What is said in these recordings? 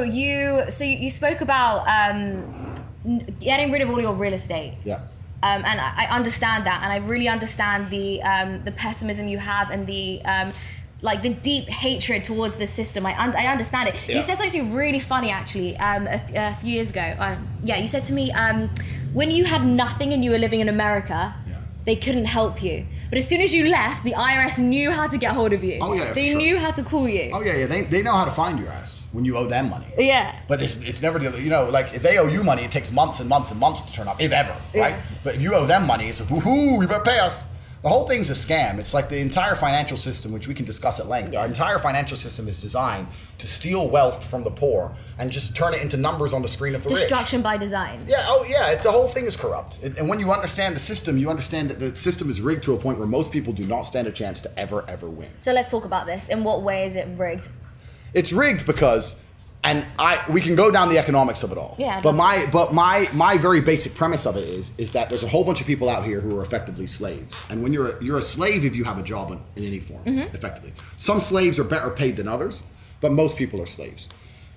You spoke about getting rid of all your real estate. Yeah. And I understand that, and I really understand the pessimism you have and the like the deep hatred towards the system. I understand it. Yeah. You said something really funny actually a few years ago. You said to me when you had nothing and you were living in America, they couldn't help you. But as soon as you left, the IRS knew how to get hold of you. Oh yeah, they knew how to call you. Oh yeah. They know how to find your ass when you owe them money. Yeah. But it's never, like if they owe you money, it takes months and months and months to turn up, if ever, right? Yeah. But if you owe them money, it's like, woohoo, you better pay us. The whole thing's a scam. It's like the entire financial system, which we can discuss at length. Our entire financial system is designed to steal wealth from the poor and just turn it into numbers on the screen of the rich. Destruction by design. Yeah, the whole thing is corrupt. And when you understand the system, you understand that the system is rigged to a point where most people do not stand a chance to ever win. So let's talk about this. In what way is it rigged? It's rigged because, and we can go down the economics of it all. Yeah. But my very basic premise of it is that there's a whole bunch of people out here who are effectively slaves. And when you're a slave if you have a job in any form, effectively. Some slaves are better paid than others, but most people are slaves.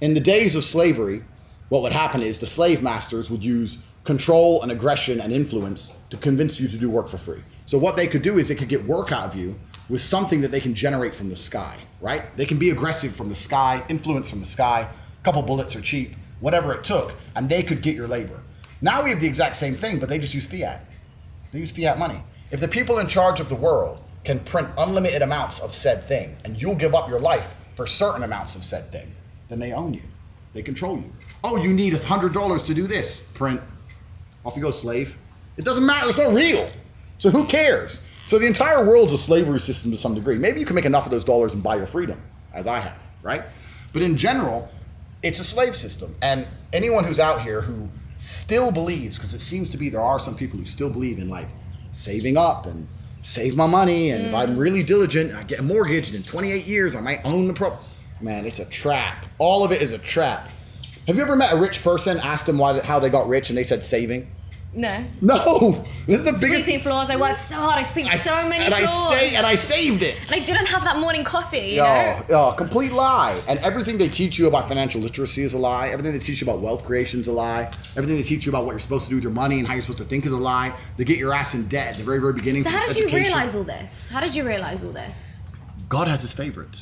In the days of slavery, what would happen is the slave masters would use control and aggression and influence to convince you to do work for free. So what they could do is they could get work out of you with something that they can generate from the sky, right? They can be aggressive from the sky, influence from the sky, a couple bullets are cheap, whatever it took, and they could get your labor. Now we have the exact same thing, but they just use fiat. They use fiat money. If the people in charge of the world can print unlimited amounts of said thing, and you'll give up your life for certain amounts of said thing, then they own you. They control you. Oh, you need $100 to do this. Print. Off you go, slave. It doesn't matter, it's not real. So who cares? So the entire world's a slavery system to some degree. Maybe you can make enough of those dollars and buy your freedom, as I have, right? But in general, it's a slave system. And anyone who's out here who still believes, because it seems to be there are some people who still believe in like saving up and save my money, and if I'm really diligent and I get a mortgage and in 28 years I might own the property. Man, it's a trap. All of it is a trap. Have you ever met a rich person, asked them how they got rich, and they said saving? No. No, this is the biggest. Sleeping floors. I worked so hard. I sleep so many floors. And I saved it. And I didn't have that morning coffee. You know? Oh, complete lie. And everything they teach you about financial literacy is a lie. Everything they teach you about wealth creation is a lie. Everything they teach you about what you're supposed to do with your money and how you're supposed to think is a lie. They get your ass in debt at the very, very beginning. So how did you realize all this? How did you realize all this? God has his favorites.